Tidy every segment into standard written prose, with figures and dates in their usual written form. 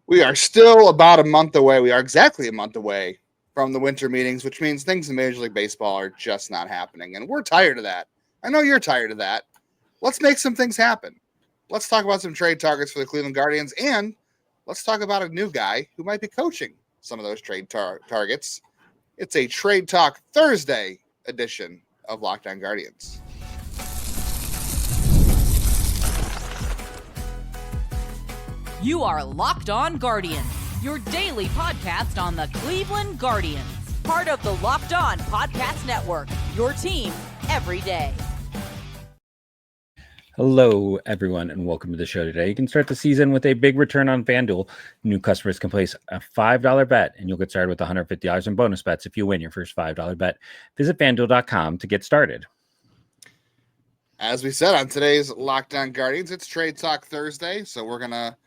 We are still about a month away. We are exactly a month away from the winter meetings, which means things in Major League Baseball are just not happening. And we're tired of that. I know you're tired of that. Let's make some things happen. Let's talk about some trade targets for the Cleveland Guardians, and let's talk about a new guy who might be coaching some of those trade targets. It's a Trade Talk Thursday edition of Locked On Guardians. You are Locked On Guardians, your daily podcast on the Cleveland Guardians. Part of the Locked On Podcast Network, your team every day. Hello, everyone, and welcome to the show today. You can start the season with a big return on FanDuel. New customers can place a $5 bet, and you'll get started with $150 in bonus bets if you win your first $5 bet. Visit FanDuel.com to get started. As we said on today's Locked On Guardians, it's Trade Talk Thursday, so we're going to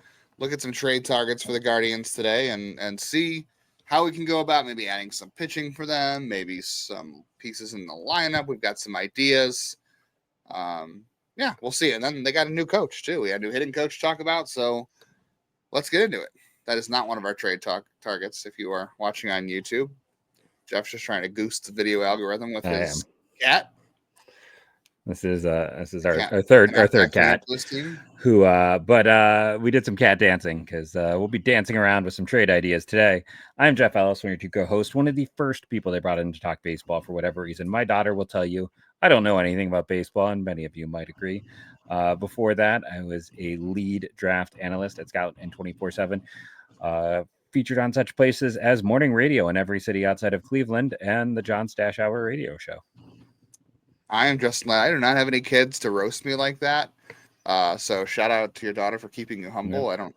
look at some trade targets for the Guardians today and see how we can go about maybe adding some pitching for them, maybe some pieces in the lineup. We've got some ideas. Yeah, we'll see. And then they got a new coach, too. We had a new hitting coach to talk about, so let's get into it. That is not one of our trade talk targets if you are watching on YouTube. Jeff's just trying to goose the video algorithm with his cat. This is our third cat who but we did some cat dancing because we'll be dancing around with some trade ideas today. I'm Jeff Ellis, one of your two co-hosts, one of the first people they brought in to talk baseball for whatever reason. My daughter will tell you I don't know anything about baseball, and many of you might agree. Before that, I was a lead draft analyst at Scout and 24/7, featured on such places as morning radio in every city outside of Cleveland and the John Stash Hour radio show. I do not have any kids to roast me like that. So shout out to your daughter for keeping you humble. Yeah.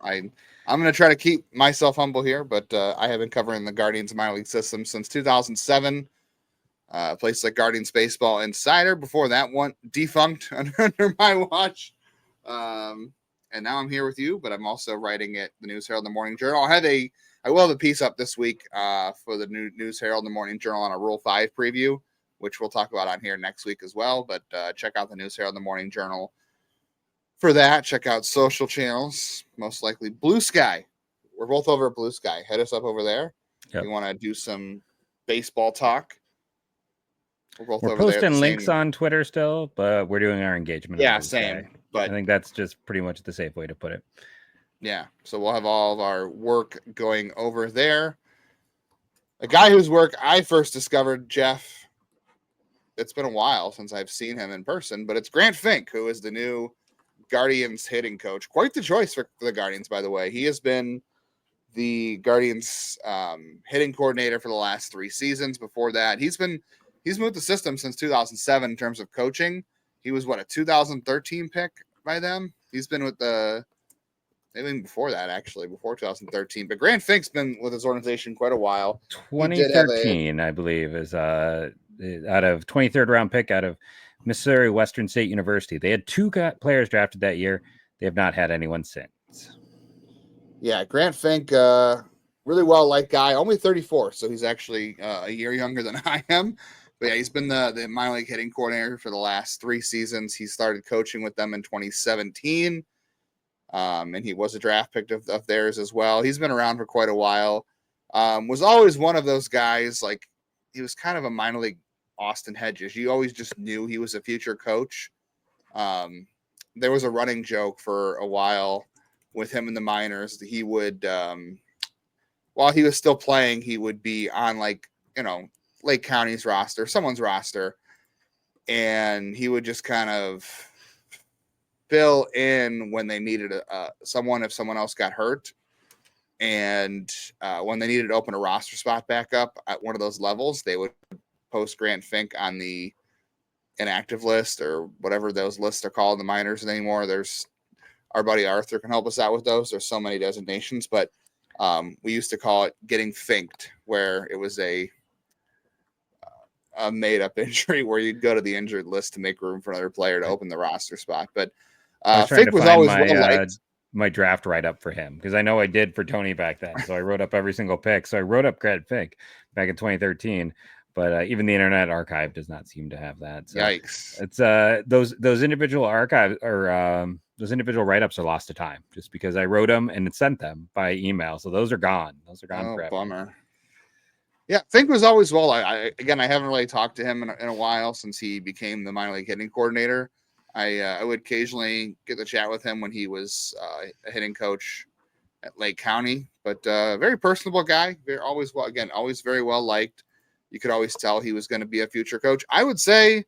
I'm going to try to keep myself humble here, but I have been covering the Guardians minor league system since 2007. Place like Guardians Baseball Insider. Before that one defunct under my watch. And now I'm here with you, but I'm also writing at the News Herald in the Morning Journal. I will have a piece up this week for the News Herald in the Morning Journal on a Rule 5 preview, which we'll talk about on here next week as well. But check out the News Herald in the Morning Journal for that. Check out social channels, most likely Blue Sky. We're both over at Blue Sky. Head us up over there. Yep. If you want to do some baseball talk. We're posting links on Twitter still, but we're doing our engagement. Yeah, same. But I think that's just pretty much the safe way to put it. Yeah. So we'll have all of our work going over there. A guy whose work I first discovered, Jeff, it's been a while since I've seen him in person, but it's Grant Fink, who is the new Guardians hitting coach. Quite the choice for the Guardians, by the way. He has been the Guardians hitting coordinator for the last 3 seasons. Before that, he's moved the system since 2007 in terms of coaching. He was a 2013 pick by them. He's been with even before that, actually, before 2013. But Grant Fink's been with his organization quite a while. 2013, I believe, is out of 23rd round pick out of Missouri Western State University. They had 2 players drafted that year. They have not had anyone since. Yeah, Grant Fink, really well-liked guy, only 34, so he's actually a year younger than I am. But yeah, he's been the minor league hitting coordinator for the last 3 seasons. He started coaching with them in 2017, and he was a draft pick of theirs as well. He's been around for quite a while. Was always one of those guys, like, he was kind of a minor league Austin Hedges. You always just knew he was a future coach. There was a running joke for a while with him in the minors. He would, while he was still playing, he would be on, like, Lake County's roster, someone's roster, and he would just kind of fill in when they needed someone if someone else got hurt. And when they needed to open a roster spot back up at one of those levels, they would post Grant Fink on the inactive list or whatever those lists are called in the minors anymore. There's our buddy Arthur can help us out with those. There's so many designations, but we used to call it getting finked, where it was a made-up injury where you'd go to the injured list to make room for another player to open the roster spot. But Fink was always well-liked. My draft write-up for him, because I know I did for Tony back then. So I wrote up every single pick. So I wrote up Grant Fink back in 2013. but even the Internet Archive does not seem to have that. So yikes! It's those individual archives or those individual write-ups are lost to time just because I wrote them and sent them by email. So those are gone. Those are gone Oh, forever. bummer. Yeah, Fink was always well. I haven't really talked to him in a while since he became the minor league hitting coordinator. I would occasionally get to chat with him when he was a hitting coach at Lake County, but very personable guy. Always very well liked. You could always tell he was going to be a future coach. I would say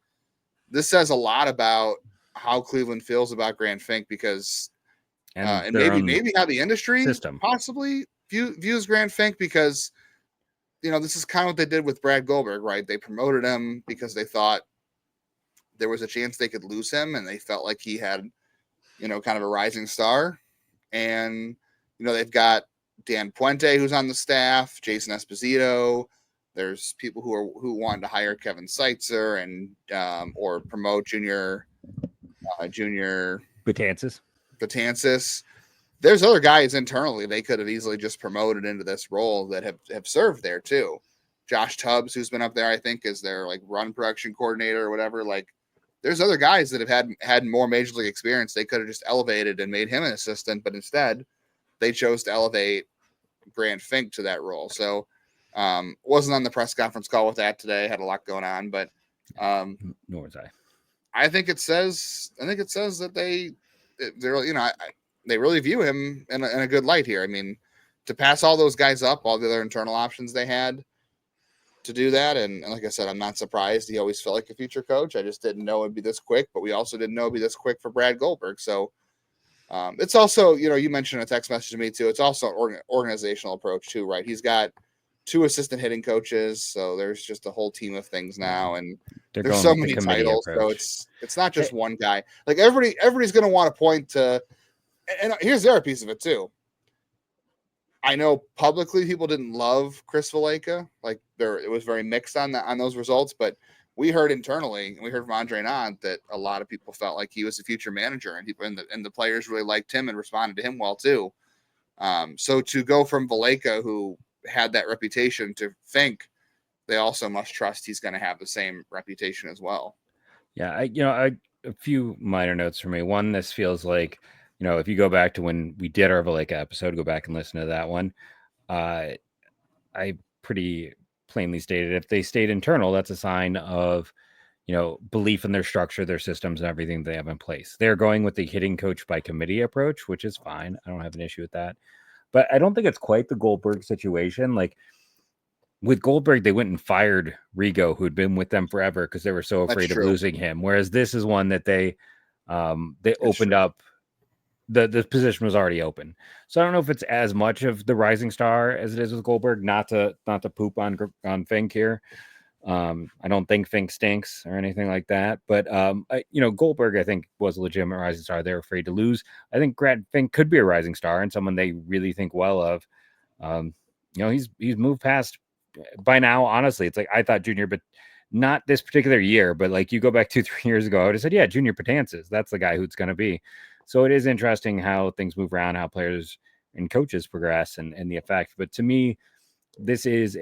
this says a lot about how Cleveland feels about Grant Fink because, and maybe how the industry system possibly views Grant Fink because, this is kind of what they did with Brad Goldberg, right? They promoted him because they thought there was a chance they could lose him, and they felt like he had, kind of a rising star. And, they've got Dan Puente, who's on the staff, Jason Esposito. There's people who wanted to hire Kevin Seitzer and or promote Junior Betances. There's other guys internally they could have easily just promoted into this role that have served there too. Josh Tubbs, who's been up there, I think, is their run production coordinator or whatever. There's other guys that have had more major league experience. They could have just elevated and made him an assistant, but instead they chose to elevate Grant Fink to that role. So wasn't on the press conference call with that today. Had a lot going on, but nor was I. I think it says that they're they really view him in a good light here. I mean, to pass all those guys up, all the other internal options they had to do that. And like I said, I'm not surprised. He always felt like a future coach. I just didn't know it'd be this quick, but we also didn't know it'd be this quick for Brad Goldberg. So it's also, you mentioned a text message to me too. It's also an organizational approach too, right? He's got 2 assistant hitting coaches. So there's just a whole team of things now. And there's so many titles. Approach. So it's not just one guy. Everybody's going to want to point to, and here's the other piece of it too. I know publicly people didn't love Chris Valaika. It was very mixed on those results, but we heard internally, and we heard from Andre Nant that a lot of people felt like he was a future manager, and the players really liked him and responded to him well too. So to go from Valaika, who had that reputation, to Fink, they also must trust he's going to have the same reputation as well. Yeah, a few minor notes for me. One, this feels like, if you go back to when we did our Valaika episode, go back and listen to that one. I pretty plainly stated if they stayed internal, that's a sign of, belief in their structure, their systems, and everything they have in place. They're going with the hitting coach by committee approach, which is fine. I don't have an issue with that. But I don't think it's quite the Goldberg situation. With Goldberg, they went and fired Rigo, who'd been with them forever because they were so afraid of losing him. Whereas this is one that they opened up. The position was already open. So I don't know if it's as much of the rising star as it is with Goldberg, not to poop on Fink here. I don't think Fink stinks or anything like that, but Goldberg, I think, was a legitimate rising star. They're afraid to lose. I think Grant Fink could be a rising star and someone they really think well of. He's moved past by now. Honestly, it's I thought Junior, but not this particular year, but you go back 2-3 years ago, I would have said, yeah, Junior Betances, that's the guy who's going to be. So it is interesting how things move around, how players and coaches progress and the effect. But to me, this is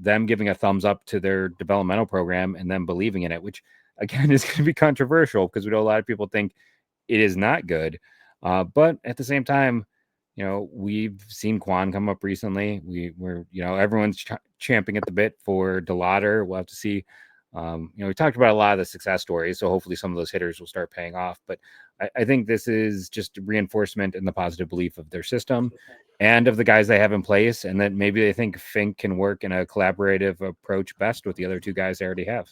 them giving a thumbs up to their developmental program and them believing in it, which again is going to be controversial because we know a lot of people think it is not good. But at the same time, we've seen Quan come up recently. We're everyone's champing at the bit for DeLauder. We'll have to see. We talked about a lot of the success stories, so hopefully some of those hitters will start paying off. But I think this is just reinforcement in the positive belief of their system and of the guys they have in place, and that maybe they think Fink can work in a collaborative approach best with the other 2 guys they already have.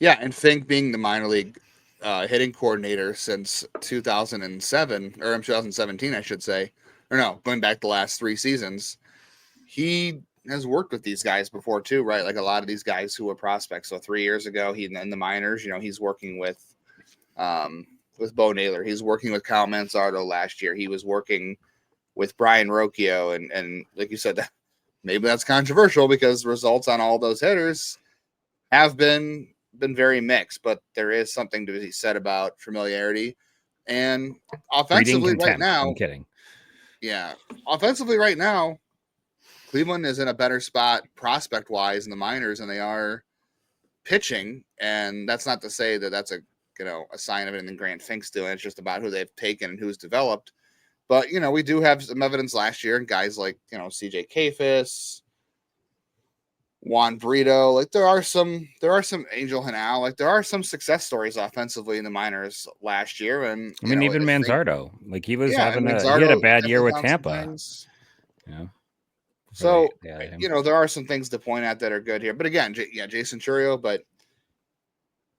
Yeah, and Fink being the minor league hitting coordinator since 2007, or 2017, I should say, or no, going back the last 3 seasons, he has worked with these guys before too, right? A lot of these guys who were prospects. So 3 years ago, he in the minors, he's working with Bo Naylor. He's working with Kyle Manzardo last year. He was working with Brian Rocchio, and like you said, maybe that's controversial because results on all those hitters have been very mixed, but there is something to be said about familiarity. And offensively right now, I'm kidding. Yeah, offensively right now, Cleveland is in a better spot prospect-wise in the minors than they are pitching, and that's not to say that that's a sign of anything Grant Fink's doing. It's just about who they've taken and who's developed. But, we do have some evidence last year, and guys like, CJ Kafis, Juan Brito, like there are some Angel Hanal, like there are some success stories offensively in the minors last year. And I mean, even Manzardo, like he was he had a bad year with Tampa. Yeah. So, there are some things to point out that are good here. But again, Jason Churio, but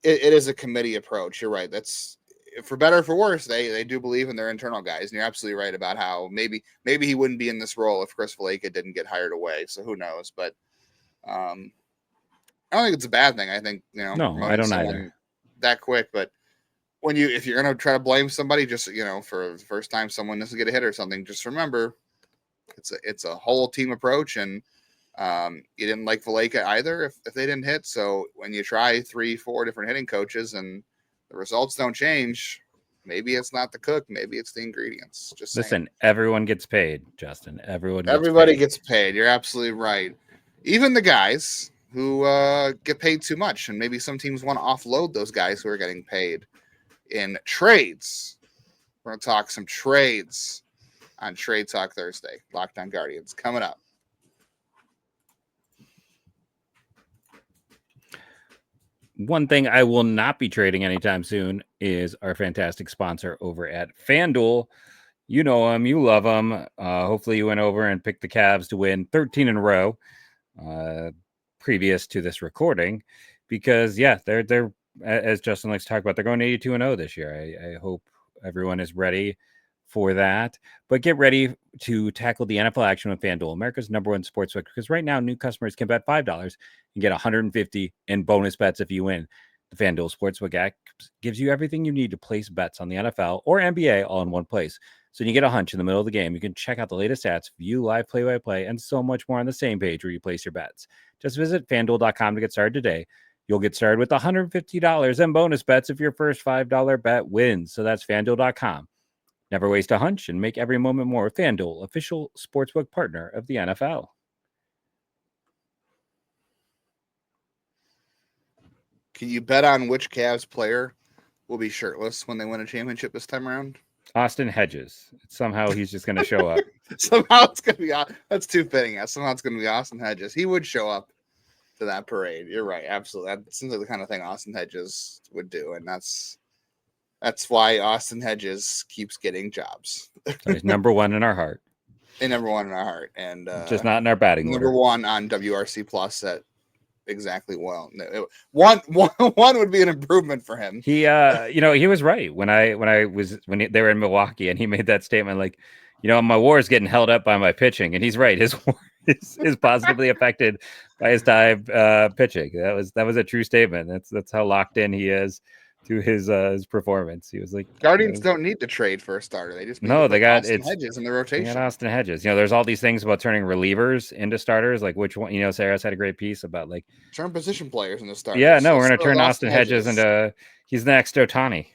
it is a committee approach. You're right. That's for better or for worse. They do believe in their internal guys. And you're absolutely right about how maybe he wouldn't be in this role if Chris Valaika didn't get hired away. So who knows? But I don't think it's a bad thing. I think, no, I don't either. That quick. But if you're going to try to blame somebody just, for the first time someone doesn't get a hit or something, just remember it's a whole team approach. And you didn't like Valaika either if they didn't hit. So when you try 3-4 different hitting coaches and the results don't change, maybe it's not the cook, maybe it's the ingredients. Just listen, everyone gets paid, Justin. Everybody gets paid. You're absolutely right. Even the guys who get paid too much, and maybe some teams want to offload those guys who are getting paid in trades. We're going to talk some trades on Trade Talk Thursday. Locked On Guardians coming up. One thing I will not be trading anytime soon is our fantastic sponsor over at FanDuel. You know them, you love them. Hopefully you went over and picked the Cavs to win 13 in a row previous to this recording, because they're as Justin likes to talk about, they're going 82-0 this year. I hope everyone is ready for that, but get ready to tackle the NFL action with FanDuel, America's #1 sportsbook, because right now new customers can bet $5 and get $150 in bonus bets if you win. The FanDuel Sportsbook app gives you everything you need to place bets on the NFL or NBA all in one place. So when you get a hunch in the middle of the game, you can check out the latest stats, view live play-by-play, and so much more on the same page where you place your bets. Just visit FanDuel.com to get started today. You'll get started with $150 in bonus bets if your first $5 bet wins. So that's FanDuel.com. Never waste a hunch and make every moment more. FanDuel, official sportsbook partner of the NFL. Can you bet on which Cavs player will be shirtless when they win a championship this time around? Austin Hedges. Somehow he's just going to show up. Somehow it's going to be – that's too fitting. Somehow it's going to be Austin Hedges. He would show up to that parade. You're right. Absolutely. That seems like the kind of thing Austin Hedges would do, and that's why Austin Hedges keeps getting jobs. So he's #1 in our heart. And #1 in our heart. And just not in our batting order. #1 on WRC Plus at exactly well. One would be an improvement for him. He he was right when they were in Milwaukee, and he made that statement like, my war is getting held up by my pitching, and he's right. His war is positively affected by his time pitching. That was a true statement. That's how locked in he is to his performance. He was like, Guardians don't need to trade for a starter. They just they got Austin Hedges in the rotation. They got Austin Hedges. There's all these things about turning relievers into starters. Like which one? Sarah's had a great piece about like turn position players into starters. Yeah, no, we're gonna turn Austin Hedges into he's the next Ohtani.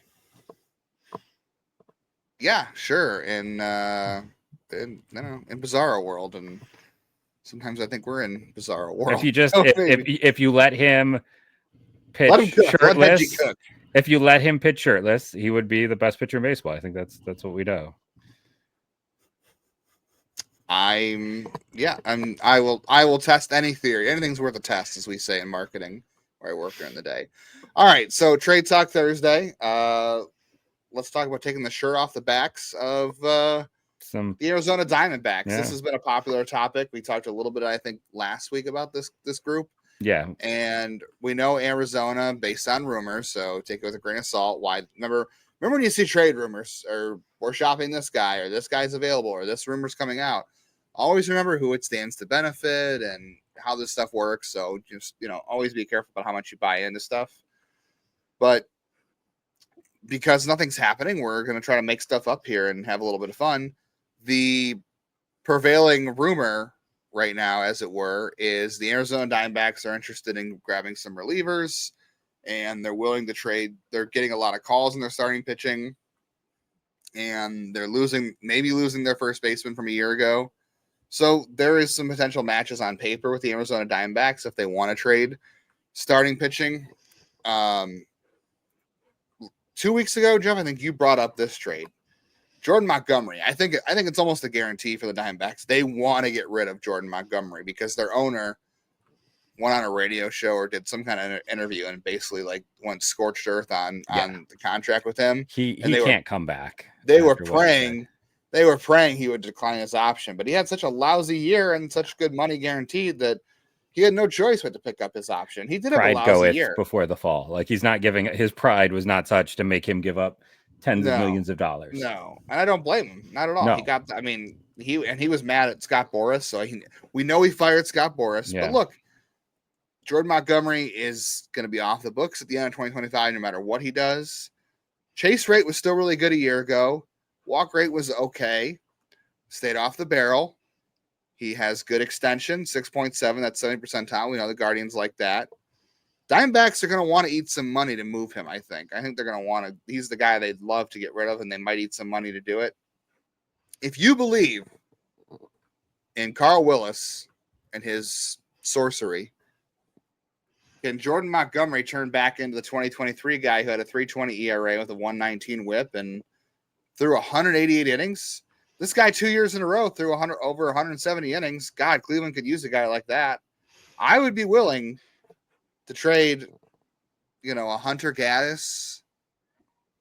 Yeah, sure. In Bizarro world, and sometimes I think we're in Bizarro world. If you just if you let him pitch shirtless. If you let him pitch shirtless, he would be the best pitcher in baseball. I think that's what we know. I will test any theory. Anything's worth a test, as we say in marketing, where I work during the day. All right, so Trade Talk Thursday. Let's talk about taking the shirt off the backs of the Arizona Diamondbacks. Yeah. This has been a popular topic. We talked a little bit, I think, last week about this group. Yeah. And we know Arizona based on rumors, so take it with a grain of salt. Why? Remember when you see trade rumors, or we're shopping this guy, or this guy's available, or this rumor's coming out, always remember who it stands to benefit and how this stuff works. So just, always be careful about how much you buy into stuff. But because nothing's happening, we're going to try to make stuff up here and have a little bit of fun. The prevailing rumor right now, as it were, is the Arizona Diamondbacks are interested in grabbing some relievers, and they're willing to trade. They're getting a lot of calls in their starting pitching, and they're maybe losing their first baseman from a year ago. So there is some potential matches on paper with the Arizona Diamondbacks if they want to trade starting pitching. 2 weeks ago, Jeff, I think you brought up this trade. Jordan Montgomery. I think it's almost a guarantee for the Diamondbacks. They want to get rid of Jordan Montgomery because their owner went on a radio show or did some kind of interview and basically like went scorched earth on the contract with him. He can't come back. They were praying he would decline his option, but he had such a lousy year and such good money guaranteed that he had no choice but to pick up his option. He did have a lousy year before the fall. Like he's not giving, his pride was not such to make him give up tens of millions of dollars. No, and I don't blame him. Not at all. No. He was mad at Scott Boras, so we know he fired Scott Boras. Yeah. But look, Jordan Montgomery is going to be off the books at the end of 2025, no matter what he does. Chase rate was still really good a year ago. Walk rate was okay. Stayed off the barrel. He has good extension, 6.7. That's 70 percentile. We know the Guardians like that. Diamondbacks are going to want to eat some money to move him, I think. I think they're going to want to. He's the guy they'd love to get rid of, and they might eat some money to do it. If you believe in Carl Willis and his sorcery, can Jordan Montgomery turn back into the 2023 guy who had a 3.20 ERA with a 1.19 WHIP and threw 188 innings? This guy 2 years in a row threw over 170 innings. God, Cleveland could use a guy like that. I would be willing to trade, a Hunter Gaddis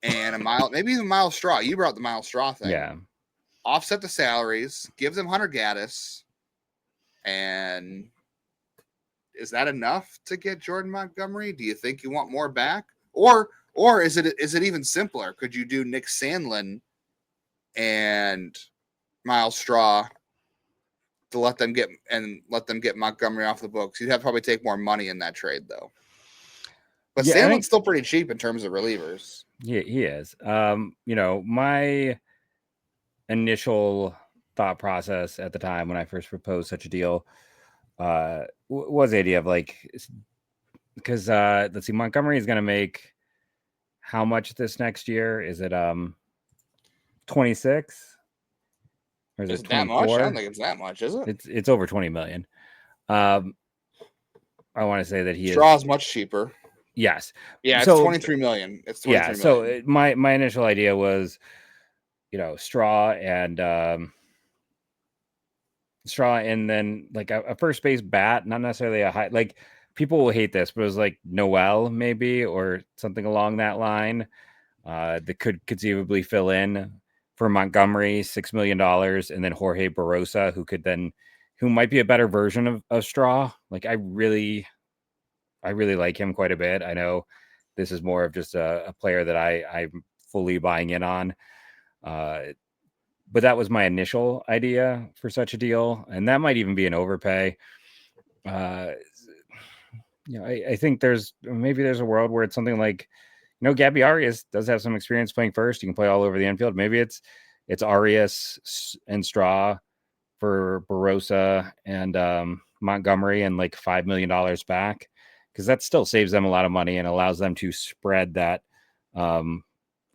and maybe even Miles Straw. You brought the Miles Straw thing. Yeah. Offset the salaries, give them Hunter Gaddis, and is that enough to get Jordan Montgomery? Do you think you want more back? Or is it even simpler? Could you do Nick Sandlin and Miles Straw to let them get Montgomery off the books? You'd have to probably take more money in that trade though. But yeah, Sandlin's still pretty cheap in terms of relievers. Yeah, he is. My initial thought process at the time when I first proposed such a deal was the idea of because let's see, Montgomery is going to make how much this next year? Is it 26? Or is it that much? I don't think it's that much, is it? It's over 20 million. I want to say that Straw is much cheaper. Yes. Yeah, it's 23 million. It's 23 million. So my initial idea was, Straw and then like a first base bat, not necessarily a high, like people will hate this, but it was like Noel maybe, or something along that line that could conceivably fill in for Montgomery, $6 million. And then Jorge Barosa, who might be a better version of Straw. Like I really like him quite a bit. I know this is more of just a player that I'm fully buying in on. But that was my initial idea for such a deal. And that might even be an overpay. I think there's a world where it's something like, Gabby Arias does have some experience playing first. You can play all over the infield. Maybe it's Arias and Straw for Barosa and Montgomery and like $5 million back, because that still saves them a lot of money and allows them to spread that.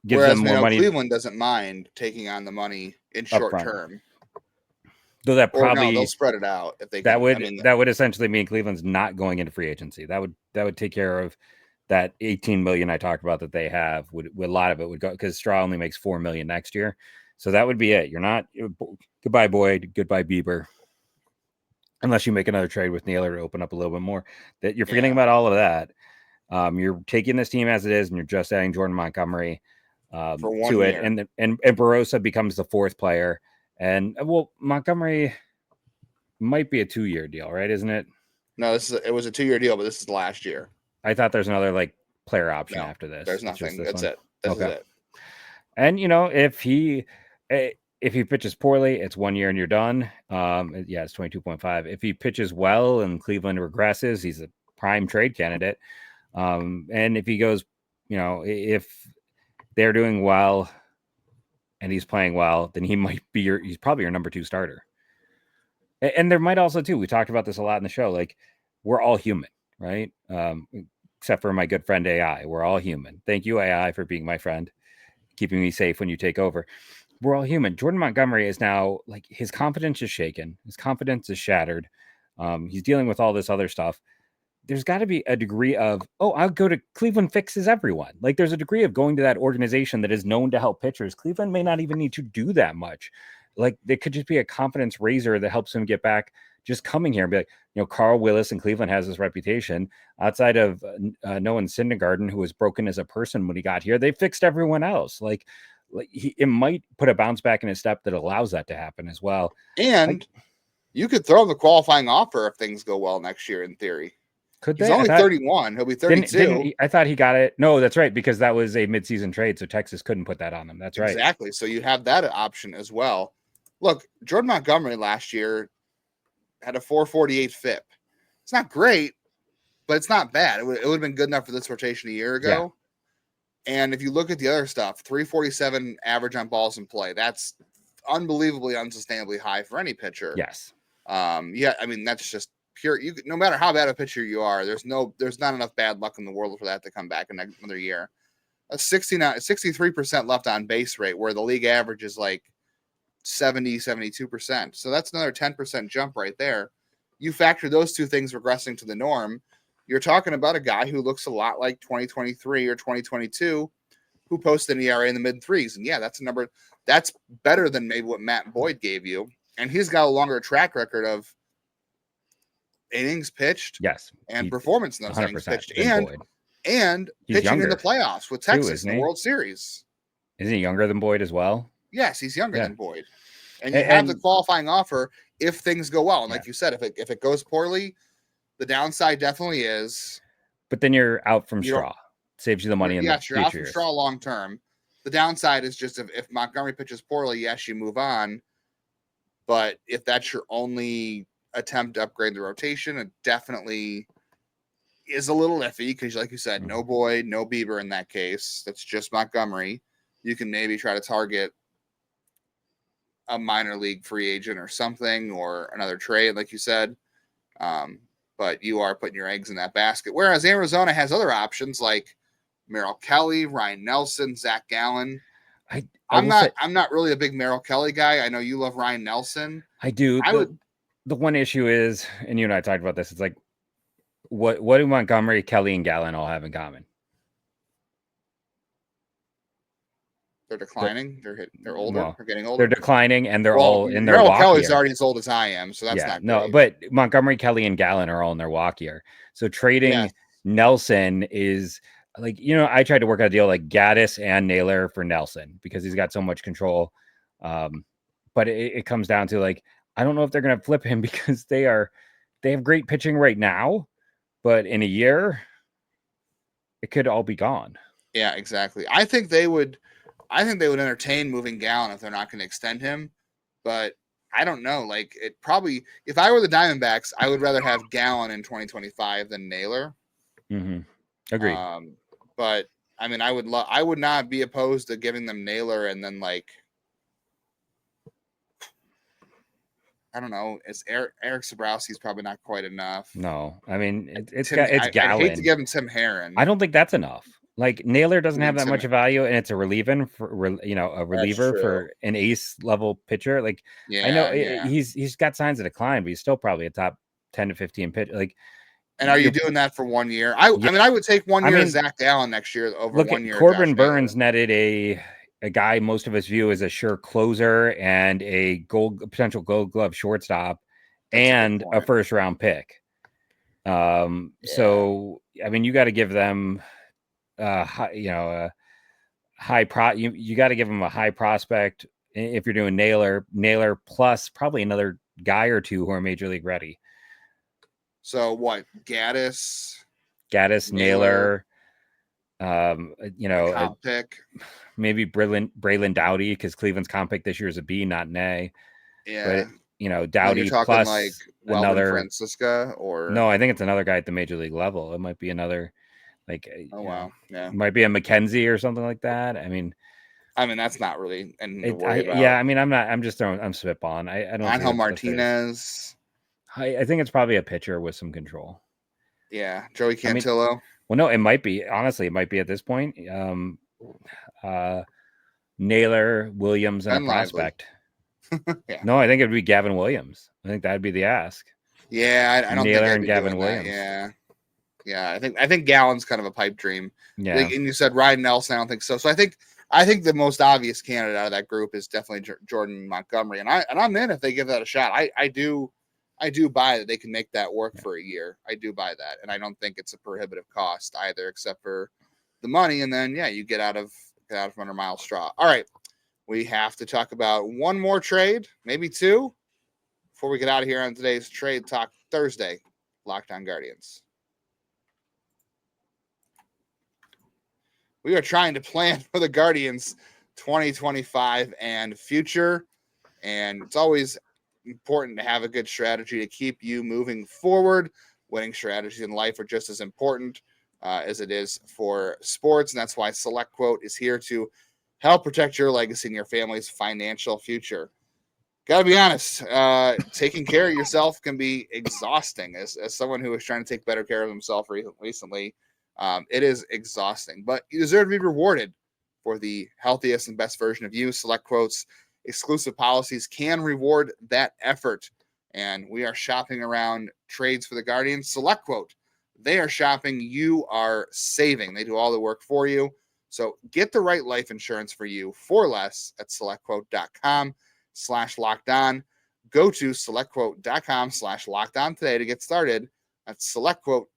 Gives Whereas them more money. Cleveland doesn't mind taking on the money in short term. Though that probably they'll spread it out if they. That would essentially mean Cleveland's not going into free agency. That would take care of that 18 million I talked about that they have. A lot of it would go, because Straw only makes 4 million next year, so that would be it. You're not goodbye Boyd, goodbye Bieber, unless you make another trade with Naylor to open up a little bit more. That you're forgetting about all of that. You're taking this team as it is, and you're just adding Jordan Montgomery for 1 to year. it, and Barosa becomes the fourth player. And Montgomery might be a 2-year deal, right? Isn't it? No, it was a 2-year deal, but this is last year. I thought there's another player option after this. There's nothing. That's it. This is it. And if he pitches poorly, it's 1 year and you're done. It's 22.5. If he pitches well and Cleveland regresses, he's a prime trade candidate. And if he goes, if they're doing well and he's playing well, then he's probably your number 2 starter. And there might also too, we talked about this a lot in the show, like we're all human, right? Except for my good friend AI. We're all human. Thank you, AI, for being my friend, keeping me safe when you take over. we're all human. Jordan Montgomery is now like his confidence is shaken. His confidence is shattered. He's dealing with all this other stuff. There's got to be a degree of, I'll go to Cleveland fixes everyone. Like there's a degree of going to that organization that is known to help pitchers. Cleveland may not even need to do that much. Like there could just be a confidence raiser that helps him get back. Just coming here and be like, Carl Willis in Cleveland has this reputation outside of Noah Syndergaard, who was broken as a person when he got here. They fixed everyone else. It might put a bounce back in his step that allows that to happen as well. And you could throw him the qualifying offer if things go well next year, in theory. Could He's only 31. He'll be 32. I thought he got it. No, that's right, because that was a midseason trade, so Texas couldn't put that on him. That's right. Exactly. So you have that option as well. Look, Jordan Montgomery last year had a 4.48 FIP. It's not great, but it's not bad. It would have been good enough for this rotation a year ago. Yeah. And if you look at the other stuff, 347 average on balls in play, that's unbelievably unsustainably high for any pitcher. Yes. That's just pure. No matter how bad a pitcher you are, there's not enough bad luck in the world for that to come back in another year. A 63% left on base rate, where the league average is like 72%. So that's another 10% jump right there. You factor those two things regressing to the norm, you're talking about a guy who looks a lot like 2023 or 2022, who posted an ERA in the mid threes. And yeah, that's a number that's better than maybe what Matt Boyd gave you. And he's got a longer track record of innings pitched, yes, and performance in those innings pitched, and pitching in the playoffs with Texas in the World Series. Isn't he younger than Boyd as well? Yes, he's younger than Boyd. And you have the qualifying offer if things go well. And like you said, if it goes poorly, the downside definitely is. But then you're out from Straw. Saves you the money in the future. Yes, you're out from Straw long term. The downside is just if Montgomery pitches poorly, yes, you move on. But if that's your only attempt to upgrade the rotation, it definitely is a little iffy because, like you said, no Boyd, no Bieber in that case. That's just Montgomery. You can maybe try to target a minor league free agent or something, or another trade, like you said. But you are putting your eggs in that basket. Whereas Arizona has other options like Merrill Kelly, Ryan Nelson, Zach Gallen. I'm not really a big Merrill Kelly guy. I know you love Ryan Nelson. I do. The one issue is, and you and I talked about this, it's like, what do Montgomery, Kelly, and Gallen all have in common? They're declining. They're older. Well, they're getting older. They're declining, and they're all in their walk year. Kelly's already as old as I am, so that's not great. But Montgomery, Kelly, and Gallen are all in their walk year. So trading Nelson is like, I tried to work out a deal like Gaddis and Naylor for Nelson because he's got so much control. But it comes down to like, I don't know if they're going to flip him because they have great pitching right now, but in a year, it could all be gone. Yeah, exactly. I think they would entertain moving Gallen if they're not going to extend him, but I don't know. Like it probably, if I were the Diamondbacks, I would rather have Gallen in 2025 than Naylor. Mm-hmm. Agreed. But I mean, I would not be opposed to giving them Naylor and then like, I don't know. It's Eric Sabrowski's probably not quite enough. No, I mean it's Gallen. I hate to give him Tim Herron. I don't think that's enough. Like Naylor doesn't have that much value, and it's a reliever for an ace level pitcher. Like I know he's got signs of decline, but he's still probably a top 10 to 15 pitch. Like, and are you doing that for 1 year? I mean, I would take 1 year of Zach Gallen next year over 1 year. Corbin Burns netted a guy most of us view as a sure closer and a potential Gold Glove shortstop, and a first round pick. So I mean, you got to give them you got to give them a high prospect if you're doing Naylor plus probably another guy or two who are major league ready. So what? Gaddis, Naylor, comp pick. Maybe Braylon Doughty, because Cleveland's comp pick this year is a B, not an A. Yeah. But Doughty plus like another Francisca, or no, I think it's another guy at the major league level. It might be another like wow, yeah, it might be a McKenzie or something like that. I mean that's not really anything to worry about. Yeah, I mean I'm spitballing. I don't. Angel Martinez. I think it's probably a pitcher with some control. Yeah, Joey Cantillo. Well, no, it might be. Honestly, it might be at this point. Naylor, Williams, and a prospect. Yeah. No, I think it would be Gavin Williams. I think that'd be the ask. Yeah, I don't Naylor think I'd and be Gavin doing Williams. That. Yeah. I think Gallen's kind of a pipe dream. Yeah. And you said Ryan Nelson. I don't think so. So I think the most obvious candidate out of that group is definitely Jordan Montgomery, and I'm in if they give that a shot. I do buy that they can make that work for a year. I do buy that, and I don't think it's a prohibitive cost either, except for the money. And then you get out of under Miles Straw. All right, we have to talk about one more trade, maybe two, before we get out of here on today's Trade Talk Thursday. Locked On Guardians. We are trying to plan for the Guardians 2025 and future. And it's always important to have a good strategy to keep you moving forward. Winning strategies in life are just as important as it is for sports. And that's why SelectQuote is here to help protect your legacy and your family's financial future. Got to be honest, taking care of yourself can be exhausting. As someone who is trying to take better care of himself recently, it is exhausting, but you deserve to be rewarded for the healthiest and best version of you. SelectQuote's exclusive policies can reward that effort. And we are shopping around trades for the Guardians. SelectQuote, they are shopping. You are saving. They do all the work for you. So get the right life insurance for you for less at selectquote.com/lockedon. Go to selectquote.com/lockedon today to get started. That's selectquote.com/lockedon.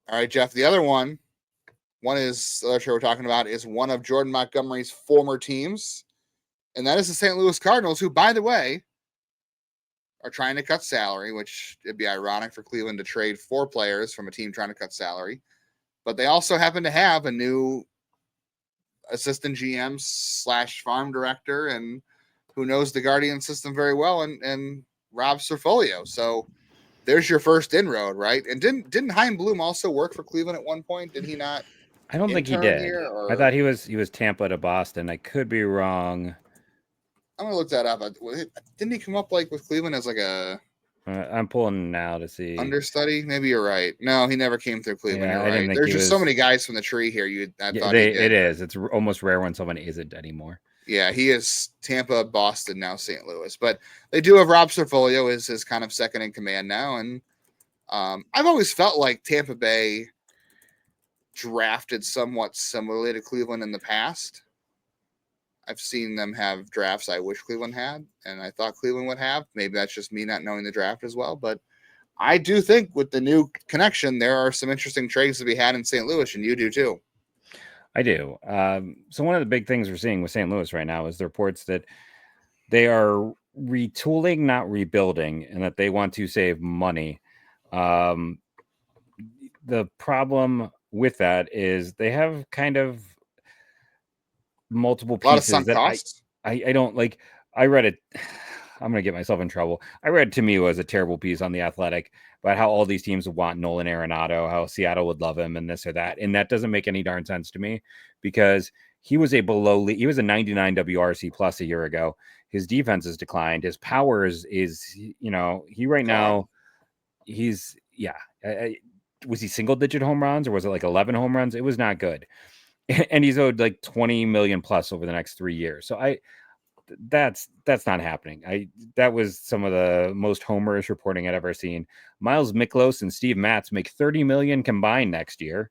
All right, Jeff, the other one is the other trade we're talking about is one of Jordan Montgomery's former teams, and that is the St. Louis Cardinals, who, by the way, are trying to cut salary, which it'd be ironic for Cleveland to trade 4 players from a team trying to cut salary. But they also happen to have a new assistant GM / farm director, and who knows the Guardian system very well, and Rob Cerfolio. So there's your first inroad, right? And didn't Chaim Bloom also work for Cleveland at one point? Did he not? I don't think he did. I thought he was Tampa to Boston. I could be wrong. I'm gonna look that up. Didn't he come up with Cleveland as a? I'm pulling now to see understudy. Maybe you're right. No, he never came through Cleveland. Yeah, right. There's just so many guys from the tree here. It is. It's almost rare when someone isn't anymore. Yeah, he is Tampa, Boston, now St. Louis. But they do have Rob Cerfolio as his kind of second in command now. And I've always felt like Tampa Bay drafted somewhat similarly to Cleveland in the past. I've seen them have drafts I wish Cleveland had, and I thought Cleveland would have. Maybe that's just me not knowing the draft as well. But I do think with the new connection, there are some interesting trades to be had in St. Louis, and you do too. I do. So one of the big things we're seeing with St. Louis right now is the reports that they are retooling, not rebuilding, and that they want to save money. The problem with that is they have kind of multiple pieces that I don't like. I read it. I'm going to get myself in trouble. I read to me was a terrible piece on The Athletic about how all these teams would want Nolan Arenado, how Seattle would love him and this or that. And that doesn't make any darn sense to me because he was a 99 WRC plus a year ago. His defense has declined. His power is he right now, was he single digit home runs or was it like 11 home runs? It was not good. And he's owed like 20 million plus over the next 3 years. So that's not happening. That was some of the most homerish reporting I'd ever seen. Miles Miklos and Steve Matz make 30 million combined next year.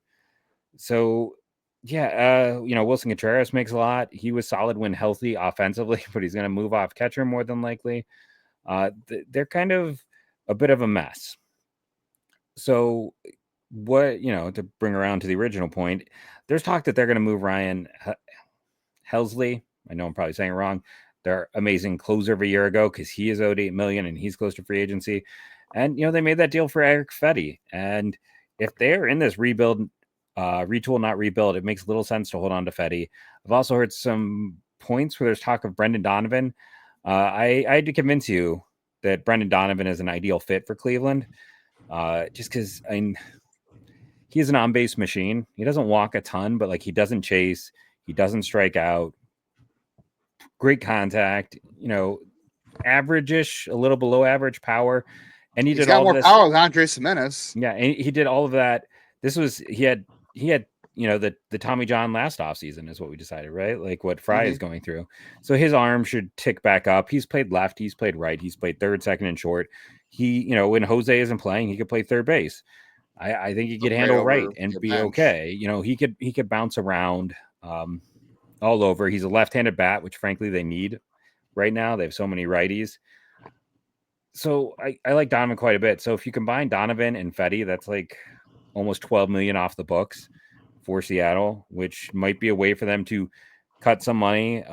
So Wilson Contreras makes a lot. He was solid when healthy offensively, but he's going to move off catcher more than likely. They're kind of a bit of a mess. So to bring around to the original point, there's talk that they're going to move Ryan Helsley. I know I'm probably saying it wrong. Their amazing closer of a year ago because he is owed $8 million and he's close to free agency. And they made that deal for Eric Fetty. And if they're in this rebuild, retool, not rebuild, it makes little sense to hold on to Fetty. I've also heard some points where there's talk of Brendan Donovan. I had to convince you that Brendan Donovan is an ideal fit for Cleveland. Just because he's an on-base machine. He doesn't walk a ton, but he doesn't chase. He doesn't strike out. Great contact, average-ish, a little below average power. And he's got more power with Andres Gimenez. Yeah, and he did all of that. He had the Tommy John last offseason is what we decided, right? Like what Fry is going through. So his arm should tick back up. He's played left, he's played right, he's played third, second, and short. He, when Jose isn't playing, he could play third base. I think he could handle right and be okay. He could bounce around all over. He's a left-handed bat, which frankly they need right now. They have so many righties. So I like Donovan quite a bit. So if you combine Donovan and Fetty, that's like almost $12 million off the books for Seattle, which might be a way for them to cut some money.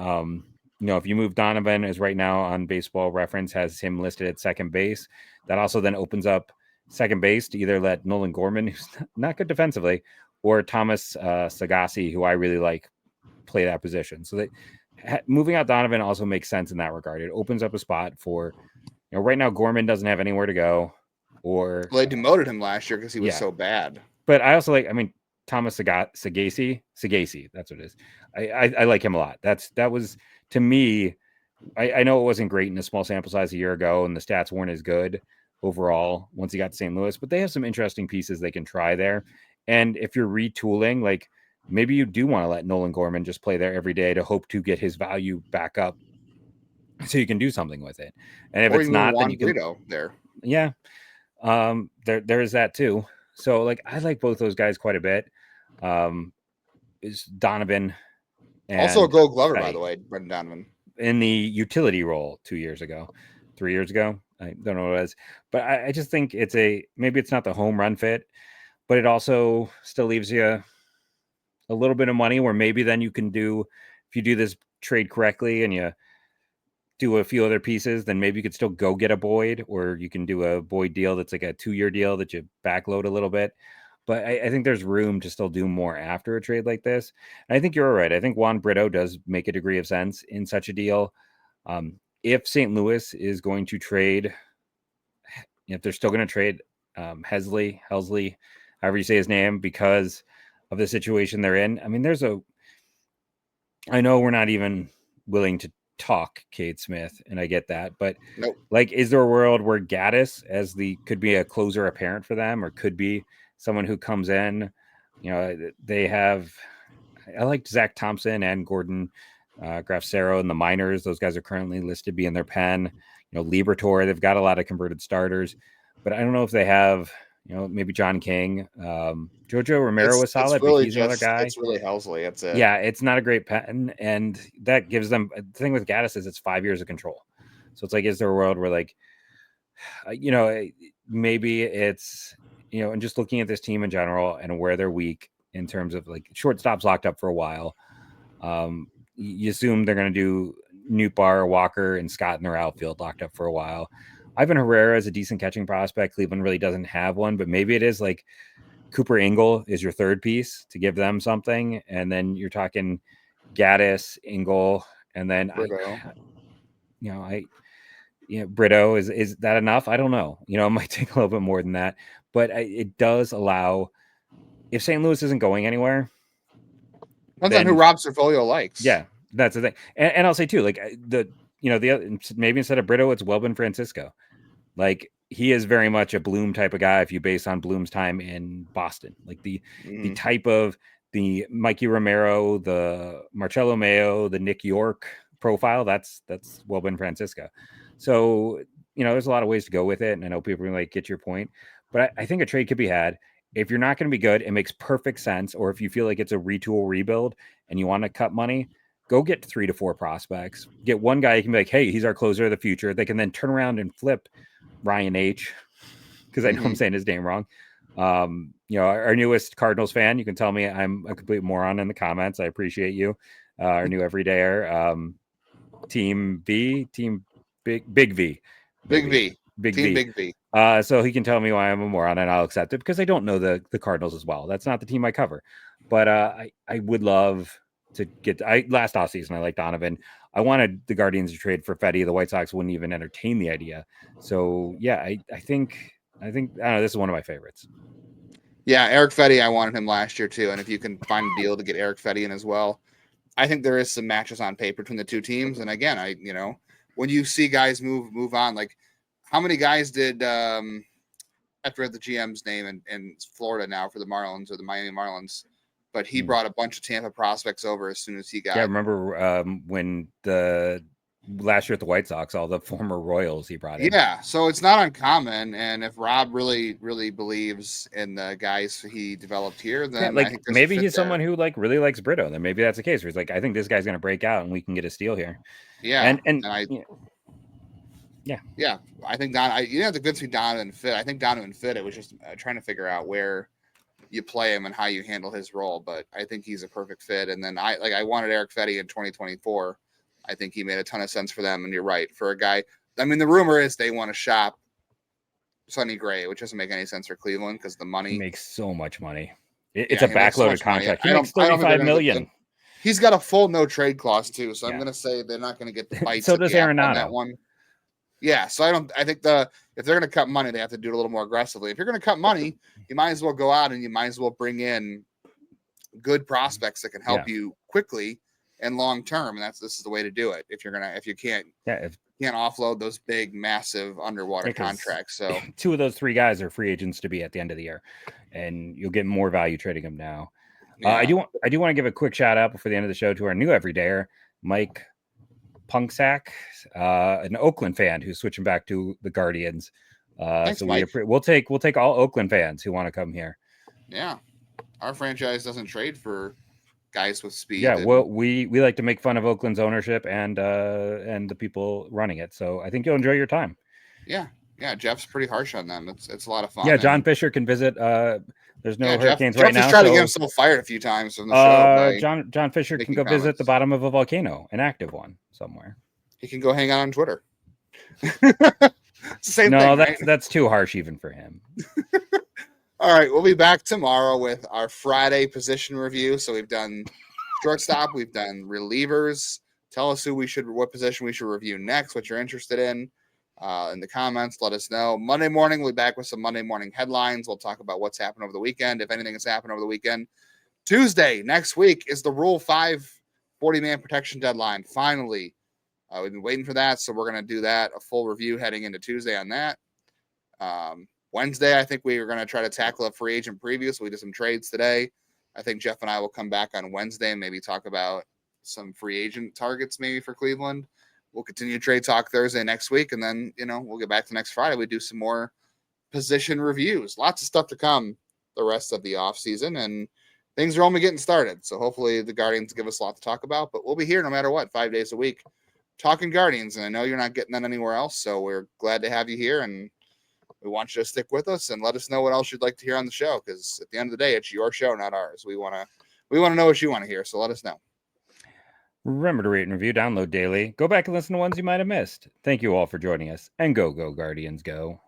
If you move Donovan, as right now on Baseball Reference has him listed at second base, that also then opens up second base to either let Nolan Gorman, who's not good defensively, or Thomas Sagasi, who I really like, play that position. So moving out Donovan also makes sense in that regard. It opens up a spot for, right now Gorman doesn't have anywhere to go. They demoted him last year because he was so bad. But I also Thomas Sagasi, that's what it is. I like him a lot. That was to me. I know it wasn't great in a small sample size a year ago, and the stats weren't as good overall once he got to St. Louis. But they have some interesting pieces they can try there. And if you're retooling, maybe you do want to let Nolan Gorman just play there every day to hope to get his value back up, so you can do something with it. And if it's not, then you can there. Yeah, there is that too. So I like both those guys quite a bit. Is Donovan and also a Gold Glover, by the way, Brendan Donovan, in the utility role 3 years ago. I don't know what it is, but I just think maybe it's not the home run fit, but it also still leaves you a little bit of money where maybe then you can if you do this trade correctly and you do a few other pieces, then maybe you could still go get a Boyd, or you can do a Boyd deal that's like a 2-year deal that you backload a little bit. But I think there's room to still do more after a trade like this. And I think you're right. I think Juan Brito does make a degree of sense in such a deal. If St. Louis is going to trade, if they're still going to trade Helsley, however you say his name, because of the situation they're in. I mean, I know we're not even willing to talk Cade Smith, and I get that, but nope. Is there a world where Gaddis could be a closer apparent for them, or could be someone who comes in? They have, I like Zach Thompson and Gordon Grafsero in the minors. Those guys are currently listed to be in their pen. Liberatore, they've got a lot of converted starters, but I don't know if they have, maybe John King. Jojo Romero was solid, but he's another guy. It's really Helsley. That's it. Yeah, it's not a great pen, and that gives them. The thing with Gaddis is it's 5 years of control. So it's is there a world where maybe it's, and just looking at this team in general and where they're weak in terms of shortstops locked up for a while. You assume they're going to do Nootbaar, Walker, and Scott in their outfield locked up for a while. Ivan Herrera is a decent catching prospect. Cleveland really doesn't have one, but maybe it is Cooper Engel is your third piece to give them something. And then you're talking Gaddis, Engel, and then Brito. Is that enough? I don't know. It might take a little bit more than that, but it does allow, if St. Louis isn't going anywhere. Depends on who Rob Cerfolio likes. Yeah, that's the thing. And I'll say too, the other, maybe instead of Brito, it's Welbin Francisco. He is very much a Bloom type of guy if you base on Bloom's time in Boston. The type of the Mikey Romero, the Marcelo Mayo, the Nick York profile, that's Welbin Francisco. So, there's a lot of ways to go with it, and I know people get your point, but I think a trade could be had. If you're not going to be good, it makes perfect sense. Or if you feel like it's a retool rebuild and you want to cut money, go get 3 to 4 prospects. Get one guy you can be hey, he's our closer of the future. They can then turn around and flip Ryan H, because I know I'm saying his name wrong. Our newest Cardinals fan, you can tell me I'm a complete moron in the comments. I appreciate you. Our new everydayer, Team V, Team Big V. Big V. So he can tell me why I'm a moron, and I'll accept it because I don't know the Cardinals as well. That's not the team I cover. But I would love to get. Last offseason I liked Donovan. I wanted the Guardians to trade for Fetty. The White Sox wouldn't even entertain the idea. So yeah, I think I don't know. This is one of my favorites. Yeah, Eric Fetty. I wanted him last year too, and if you can find a deal to get Eric Fetty in as well, I think there is some matches on paper between the two teams. And again, when you see guys move on, how many guys did I forget the GM's name in Florida now for the Marlins or the Miami Marlins, but he brought a bunch of Tampa prospects over as soon as he got. Yeah, I remember when the last year at the White Sox, all the former Royals he brought in. Yeah, so it's not uncommon, and if Rob really believes in the guys he developed here, then I think maybe he's someone who really likes Brito. Then maybe that's the case where he's like, I think this guy's going to break out and we can get a steal here. Yeah, yeah. I think you have to go through Donovan Fit. I think Donovan Fit. It was just trying to figure out where you play him and how you handle his role, but I think he's a perfect fit. And then I wanted Eric Fetty in 2024. I think he made a ton of sense for them. And you're right, for a guy. I mean, the rumor is they want to shop Sonny Gray, which doesn't make any sense for Cleveland because the money. He makes so much money. It's a backloaded contract. He makes $35 million. He's got a full no trade clause too, so I'm going to say they're not going to get the bites. So does Arenado. On that one. Yeah, so I think if they're going to cut money, they have to do it a little more aggressively. If you're going to cut money, you might as well go out and you might as well bring in good prospects that can help you quickly and long term. And this is the way to do it. If you can't offload those big, massive underwater contracts. So 2 of those 3 guys are free agents to be at the end of the year, and you'll get more value trading them now. Yeah. I do want to give a quick shout out before the end of the show to our new everydayer, Mike Punksack, an Oakland fan who's switching back to the Guardians. Thanks, so Mike. we'll take all Oakland fans who want to come here. Yeah, our franchise doesn't trade for guys with speed. Yeah, well, we like to make fun of Oakland's ownership and the people running it. So I think you'll enjoy your time. Yeah, Jeff's pretty harsh on them. It's a lot of fun. Yeah, John Fisher can visit. There's no hurricanes Jeff right now. Jeff tried to get himself fired a few times from the show. John Fisher can go visit the bottom of a volcano, an active one somewhere. He can go hang out on Twitter. Same no, thing, that's right? That's too harsh even for him. All right, we'll be back tomorrow with our Friday position review. So we've done shortstop, we've done relievers. Tell us what position we should review next, what you're interested in the comments. Let us know. Monday morning, we'll be back with some Monday morning headlines. We'll talk about what's happened over the weekend, if anything has happened over the weekend. Tuesday, next week, is the Rule 5 40-man protection deadline. Finally, we've been waiting for that, so we're going to do that, a full review heading into Tuesday on that. Wednesday, I think we are going to try to tackle a free agent preview, so we did some trades today. I think Jeff and I will come back on Wednesday and maybe talk about some free agent targets maybe for Cleveland. We'll continue trade talk Thursday next week, and then, we'll get back to next Friday. We do some more position reviews. Lots of stuff to come the rest of the offseason, and things are only getting started. So hopefully the Guardians give us a lot to talk about, but we'll be here no matter what, 5 days a week, talking Guardians. And I know you're not getting that anywhere else, so we're glad to have you here, and we want you to stick with us and let us know what else you'd like to hear on the show, because at the end of the day, it's your show, not ours. We want to know what you want to hear, so let us know. Remember to rate and review, download daily. Go back and listen to ones you might have missed. Thank you all for joining us, and go Guardians, go.